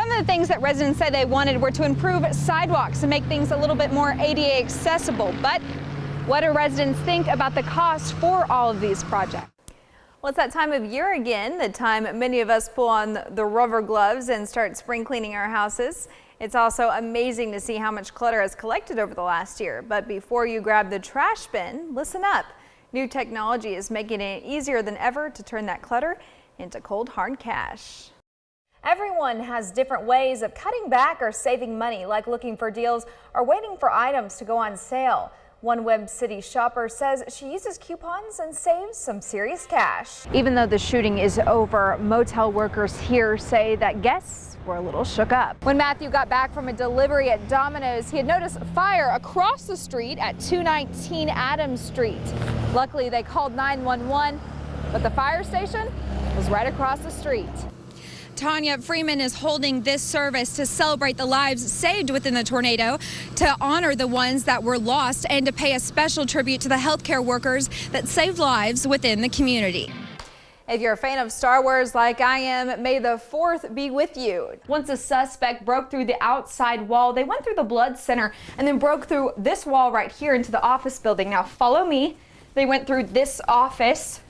Some of the things that residents say they wanted were to improve sidewalks and make things a little bit more ADA accessible. But what do residents think about the cost for all of these projects? Well, it's that time of year again, the time many of us pull on the rubber gloves and start spring cleaning our houses. It's also amazing to see how much clutter has collected over the last year. But before you grab the trash bin, listen up. New technology is making it easier than ever to turn that clutter into cold, hard cash. Everyone has different ways of cutting back or saving money, like looking for deals or waiting for items to go on sale. One Webb City shopper says she uses coupons and saves some serious cash. Even though the shooting is over, motel workers here say that guests were a little shook up. When Matthew got back from a delivery at Domino's, he had noticed fire across the street at 219 Adams Street. Luckily, they called 911, but the fire station was right across the street. Tanya Freeman is holding this service to celebrate the lives saved within the tornado, to honor the ones that were lost, and to pay a special tribute to the healthcare workers that saved lives within the community. If you're a fan of Star Wars like I am, may the 4th be with you. Once a suspect broke through the outside wall, they went through the blood center and then broke through this wall right here into the office building. Now follow me. They went through this office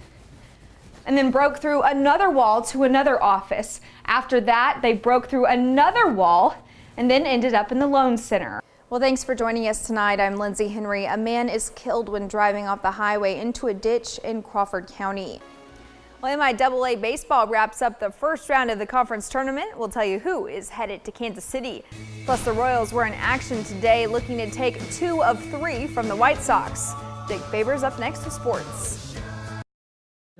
and then broke through another wall to another office. After that, they broke through another wall and then ended up in the loan center. Well, thanks for joining us tonight. I'm Lindsey Henry. A man is killed when driving off the highway into a ditch in Crawford County. Well, MIAA baseball wraps up the first round of the conference tournament. We'll tell you who is headed to Kansas City. Plus, the Royals were in action today, looking to take 2 of 3 from the White Sox. Jake Favors up next with sports.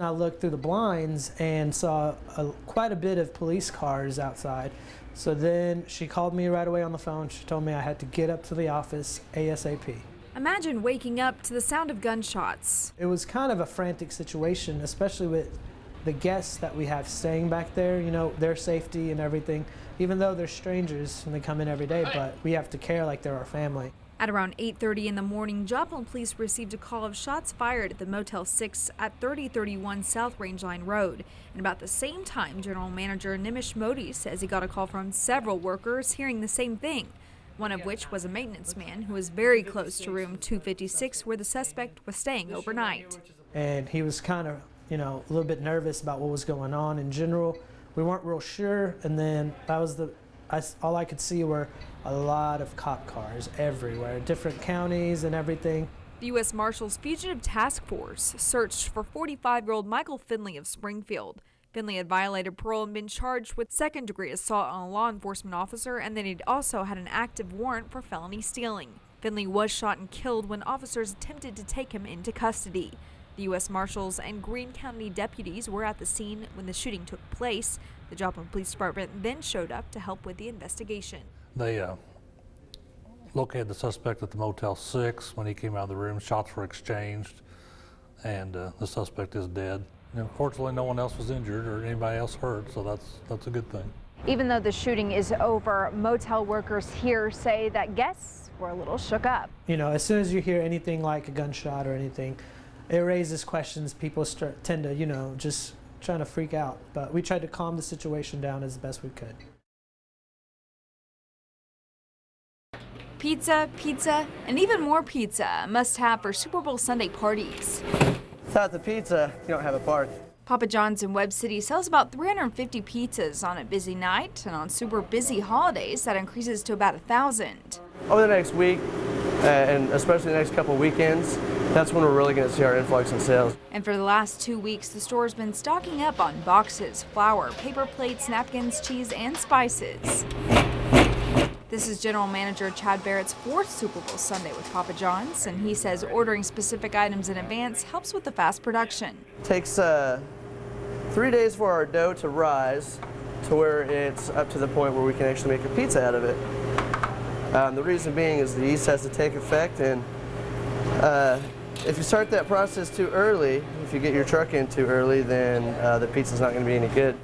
I looked through the blinds and saw quite a bit of police cars outside. So then she called me right away on the phone. She told me I had to get up to the office ASAP. Imagine waking up to the sound of gunshots. It was kind of a frantic situation, especially with the guests that we have staying back there, you know, their safety and everything. Even though they're strangers and they come in every day, but we have to care like they're our family. At around 8:30 in the morning, Joplin police received a call of shots fired at the Motel 6 at 3031 South Rangeline Road. And about the same time, General Manager Nimish Modi says he got a call from several workers hearing the same thing, one of which was a maintenance man who was very close to room 256 where the suspect was staying overnight. And he was kind of, you know, a little bit nervous about what was going on in general. We weren't real sure, and then that was all I could see were a lot of cop cars everywhere, different counties and everything. The U.S. Marshals Fugitive Task Force searched for 45-year-old Michael Finley of Springfield. Finley had violated parole and been charged with second-degree assault on a law enforcement officer, and then he'd also had an active warrant for felony stealing. Finley was shot and killed when officers attempted to take him into custody. The U.S. Marshals and Greene County deputies were at the scene when the shooting took place. The Joplin Police Department then showed up to help with the investigation. They located the suspect at the Motel 6. When he came out of the room, shots were exchanged, and the suspect is dead. You know, fortunately, no one else was injured or anybody else hurt, so that's a good thing. Even though the shooting is over, motel workers here say that guests were a little shook up. You know, as soon as you hear anything like a gunshot or anything, it raises questions. People tend to, you know, just trying to freak out. But we tried to calm the situation down as best we could. Pizza, pizza, and even more pizza, a must-have for Super Bowl Sunday parties. Without the pizza, you don't have a party. Papa John's in Webb City sells about 350 pizzas on a busy night, and on super busy holidays, that increases to about 1,000. Over the next week, and especially the next couple of weekends, that's when we're really going to see our influx in sales. And for the last 2 weeks, the store's been stocking up on boxes, flour, paper plates, napkins, cheese, and spices. This is General Manager Chad Barrett's 4th Super Bowl Sunday with Papa John's, and he says ordering specific items in advance helps with the fast production. It takes 3 days for our dough to rise to where it's up to the point where we can actually make a pizza out of it. The reason being is the yeast has to take effect, and if you start that process too early, if you get your truck in too early, then the pizza's not going to be any good.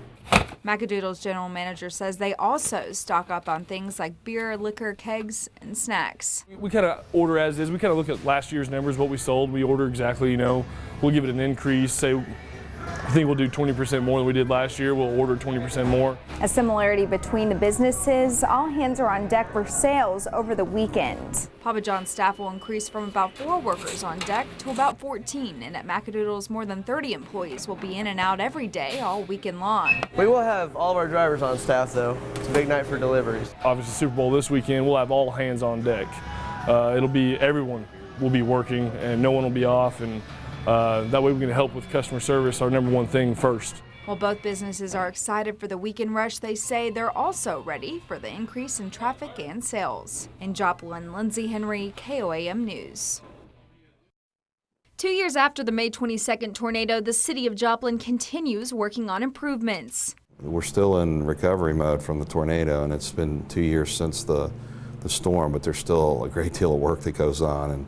Macadoodle's general manager says they also stock up on things like beer, liquor, kegs, and snacks. We kind of order as is. We kind of look at last year's numbers, what we sold. We order exactly, you know, we'll give it an increase, say I think we'll do 20% more than we did last year. We'll order 20% more. A similarity between the businesses, all hands are on deck for sales over the weekend. Papa John's staff will increase from about 4 workers on deck to about 14, and at Macadoodles, more than 30 employees will be in and out every day all weekend long. We will have all of our drivers on staff though. It's a big night for deliveries. Obviously, Super Bowl this weekend, we'll have all hands on deck. It'll be everyone will be working and no one will be off, and that way we can help with customer service, our #1 thing first. While both businesses are excited for the weekend rush, they say they're also ready for the increase in traffic and sales. In Joplin, Lindsey Henry, KOAM News. 2 years after the May 22nd tornado, the city of Joplin continues working on improvements. We're still in recovery mode from the tornado, and it's been 2 years since the storm, but there's still a great deal of work that goes on, and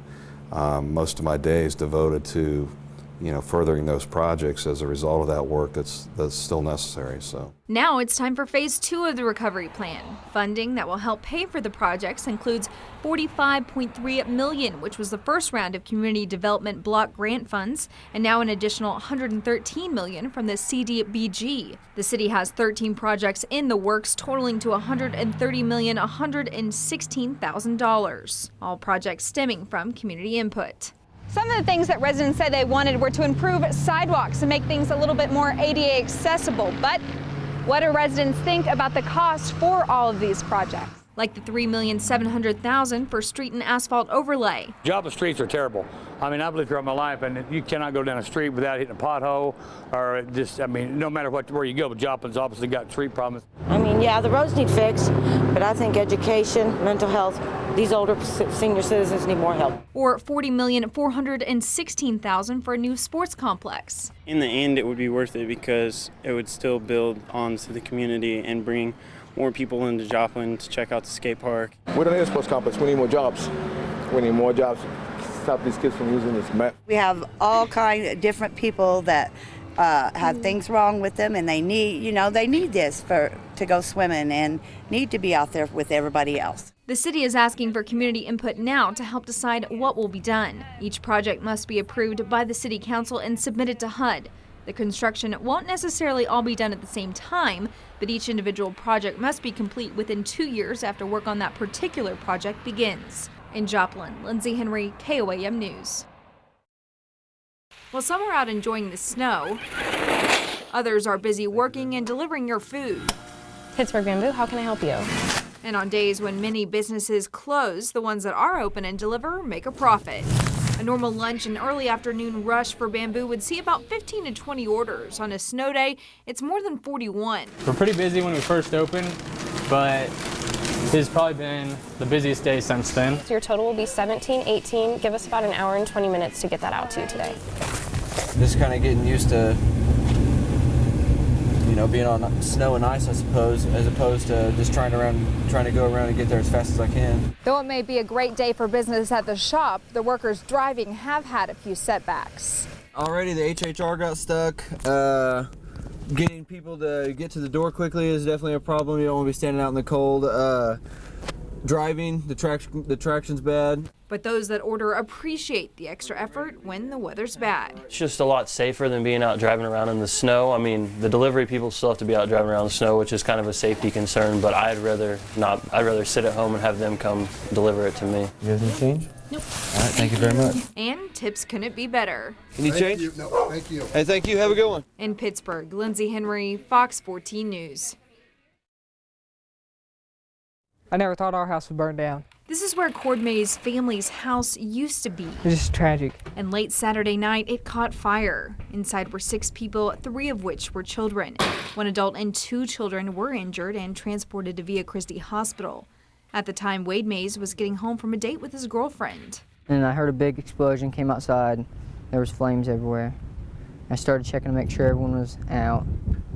most of my day is devoted to furthering those projects as a result of that work that's still necessary. So now it's time for phase 2 of the recovery plan. Funding that will help pay for the projects includes $45.3 million, which was the first round of community development block grant funds, and now an additional $113 million from the CDBG. The city has 13 projects in the works, totaling to $130,116,000. All projects stemming from community input. Some of the things that residents said they wanted were to improve sidewalks and make things a little bit more ADA accessible. But what do residents think about the cost for all of these projects? Like the $3,700,000 for street and asphalt overlay. Joplin streets are terrible. I mean, I've lived here all my life, and you cannot go down a street without hitting a pothole, or just, I mean, no matter where you go, but Joplin's obviously got street problems. I mean, yeah, the roads need fixed, but I think education, mental health, these older senior citizens need more help. Or $40,416,000 for a new sports complex. In the end, it would be worth it because it would still build onto the community and bring more people into Joplin to check out the skate park. We don't need a sports complex. We need more jobs. We need more jobs to stop these kids from using this map. We have all kinds of different people that have things wrong with them, and they need, they need this to go swimming and need to be out there with everybody else. The city is asking for community input now to help decide what will be done. Each project must be approved by the city council and submitted to HUD. The construction won't necessarily all be done at the same time, but each individual project must be complete within 2 years after work on that particular project begins. In Joplin, Lindsey Henry, KOAM News. While some are out enjoying the snow, others are busy working and delivering your food. Pittsburgh Bamboo, how can I help you? And on days when many businesses close, the ones that are open and deliver make a profit. A normal lunch and early afternoon rush for Bamboo would see about 15 to 20 orders. On a snow day, it's more than 41. We're pretty busy when we first opened, but this has probably been the busiest day since then. So your total will be 17, 18. Give us about an hour and 20 minutes to get that out to you today. Just kind of getting used to, being on snow and ice, I suppose, as opposed to just trying to go around and get there as fast as I can. Though it may be a great day for business at the shop, the workers driving have had a few setbacks. Already the HHR got stuck. Getting people to get to the door quickly is definitely a problem. You don't want to be standing out in the cold. Driving, the traction's bad. But those that order appreciate the extra effort when the weather's bad. It's just a lot safer than being out driving around in the snow. I mean, the delivery people still have to be out driving around in the snow, which is kind of a safety concern, but I'd rather not. I'd rather sit at home and have them come deliver it to me. You guys need change? Nope. All right, thank you very much. And tips couldn't be better. Any change? No, thank you. Hey, thank you. Have a good one. In Pittsburgh, Lindsey Henry, Fox 14 News. I never thought our house would burn down. This is where Cord May's family's house used to be. It's just tragic. And late Saturday night, it caught fire. Inside were 6 people, 3 of which were children. 1 adult and 2 children were injured and transported to Via Christi Hospital. At the time, Wade Mays was getting home from a date with his girlfriend. And I heard a big explosion, came outside. There was flames everywhere. I started checking to make sure everyone was out,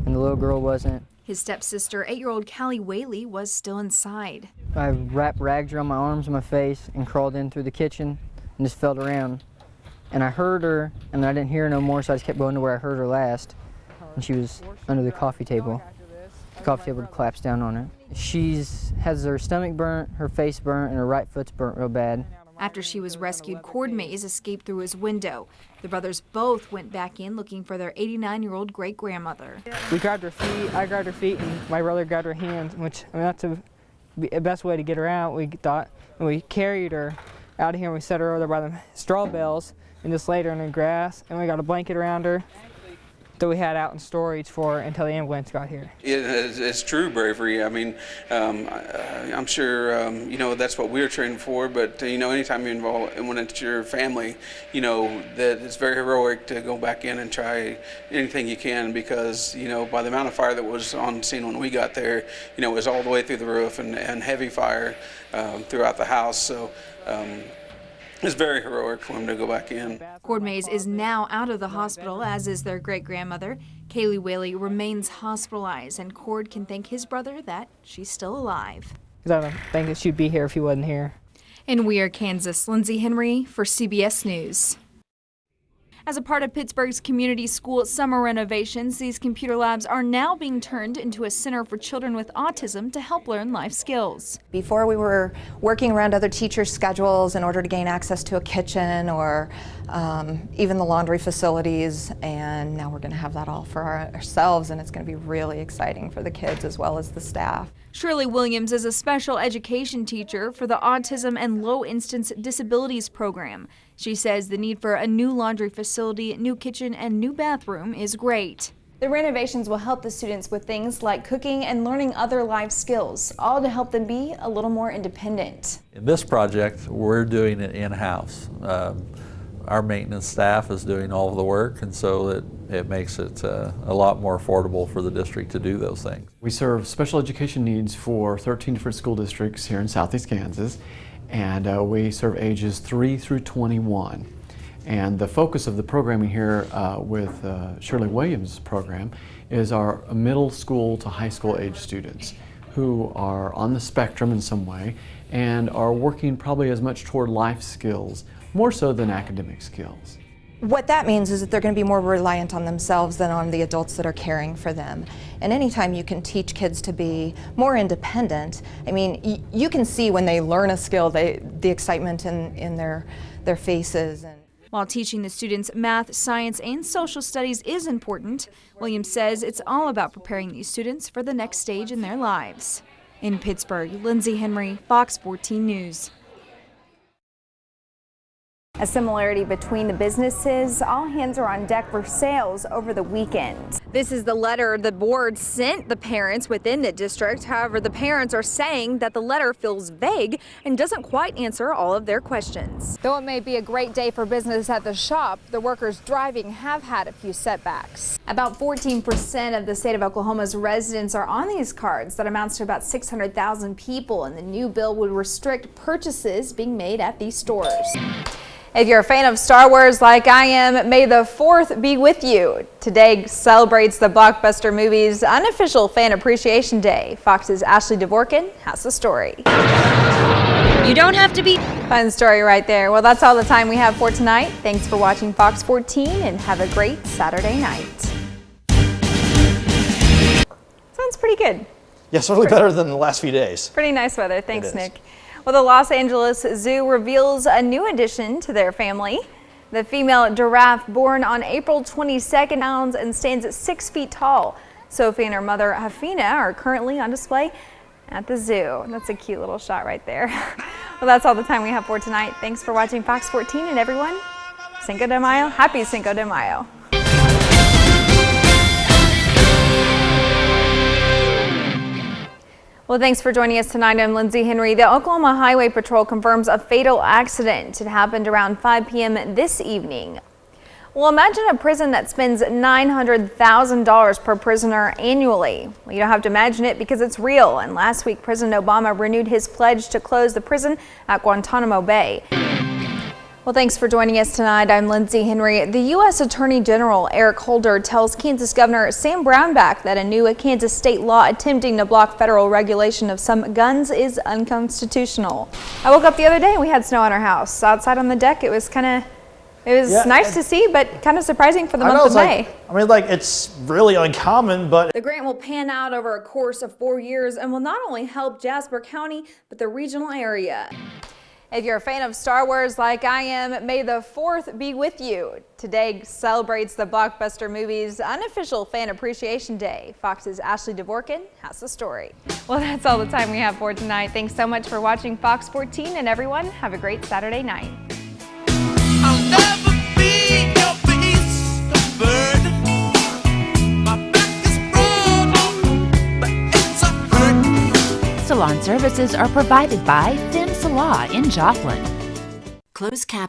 and the little girl wasn't. His stepsister, 8-year-old Callie Whaley, was still inside. I wrapped rags around my arms and my face and crawled in through the kitchen and just felt around. And I heard her, and I didn't hear her no more, so I just kept going to where I heard her last. And she was under the coffee table. The coffee table collapsed down on her. She has her stomach burnt, her face burnt, and her right foot's burnt real bad. After she was rescued, Cord Mays escaped through his window. The brothers both went back in looking for their 89-year-old great-grandmother. We grabbed her feet, I grabbed her feet, and my brother grabbed her hands, which, I mean, that's the best way to get her out, we thought. And we carried her out of here, and we set her over there by the straw bales and just laid her in the grass, and we got a blanket around her that we had out in storage for her until the ambulance got here. It's true bravery. I mean, I'm sure, you know, that's what we're trained for, but, you know, anytime you're involved, and when it's your family, you know, that it's very heroic to go back in and try anything you can, because, you know, by the amount of fire that was on scene when we got there, you know, it was all the way through the roof and heavy fire throughout the house. So, it's very heroic for him to go back in. Cord Mays is now out of the hospital, as is their great-grandmother. Kaylee Whaley remains hospitalized, and Cord can thank his brother that she's still alive. Because I don't think that she'd be here if he wasn't here. In Weir, Kansas, Lindsey Henry for CBS News. As a part of Pittsburgh's community school summer renovations, these computer labs are now being turned into a center for children with autism to help learn life skills. Before, we were working around other teachers' schedules in order to gain access to a kitchen or even the laundry facilities, and now we're going to have that all for ourselves, and it's going to be really exciting for the kids as well as the staff. Shirley Williams is a special education teacher for the Autism and Low Instance Disabilities program. She says the need for a new laundry facility, new kitchen, and new bathroom is great. The renovations will help the students with things like cooking and learning other life skills, all to help them be a little more independent. In this project, we're doing it in-house. Our maintenance staff is doing all of the work, and so it makes it a lot more affordable for the district to do those things. We serve special education needs for 13 different school districts here in Southeast Kansas, and we serve ages 3 through 21. And the focus of the programming here with Shirley Williams' program is our middle school to high school age students who are on the spectrum in some way and are working probably as much toward life skills, more so than academic skills. What that means is that they're going to be more reliant on themselves than on the adults that are caring for them. And anytime you can teach kids to be more independent, I mean, you can see when they learn a skill, the excitement in their faces. While teaching the students math, science, and social studies is important, Williams says it's all about preparing these students for the next stage in their lives. In Pittsburgh, Lindsey Henry, Fox 14 News. A similarity between the businesses, all hands are on deck for sales over the weekend. This is the letter the board sent the parents within the district. However, the parents are saying that the letter feels vague and doesn't quite answer all of their questions. Though it may be a great day for business at the shop, the workers driving have had a few setbacks. About 14% of the state of Oklahoma's residents are on these cards. That amounts to about 600,000 people, and the new bill would restrict purchases being made at these stores. If you're a fan of Star Wars like I am, may the 4th be with you. Today celebrates the blockbuster movie's unofficial Fan Appreciation Day. Fox's Ashley Dvorkin has the story. You don't have to be... Fun story right there. Well, that's all the time we have for tonight. Thanks for watching Fox 14 and have a great Saturday night. Sounds pretty good. Yeah, certainly better than the last few days. Pretty nice weather. Thanks, Nick. Well, the Los Angeles Zoo reveals a new addition to their family. The female giraffe, born on April 22nd, pounds and stands at 6 feet tall. Sophie and her mother, Hafina, are currently on display at the zoo. That's a cute little shot right there. Well, that's all the time we have for tonight. Thanks for watching Fox 14, and everyone, Cinco de Mayo. Happy Cinco de Mayo. Well, thanks for joining us tonight. I'm Lindsey Henry. The Oklahoma Highway Patrol confirms a fatal accident. It happened around 5 p.m. this evening. Well, imagine a prison that spends $900,000 per prisoner annually. Well, you don't have to imagine it because it's real. And last week, President Obama renewed his pledge to close the prison at Guantanamo Bay. Well, thanks for joining us tonight. I'm Lindsey Henry. The U.S. Attorney General Eric Holder tells Kansas Governor Sam Brownback that a new Kansas state law attempting to block federal regulation of some guns is unconstitutional. I woke up the other day and we had snow on our house. Outside on the deck, it was nice to see, but kind of surprising for the month of May. It's really uncommon, but the grant will pan out over a course of 4 years and will not only help Jasper County, but the regional area. If you're a fan of Star Wars like I am, may the 4th be with you. Today celebrates the blockbuster movie's unofficial Fan Appreciation Day. Fox's Ashley Dvorkin has the story. Well, that's all the time we have for tonight. Thanks so much for watching Fox 14, and everyone, have a great Saturday night. Salon services are provided by Thin Salon in Joplin. Closed cap.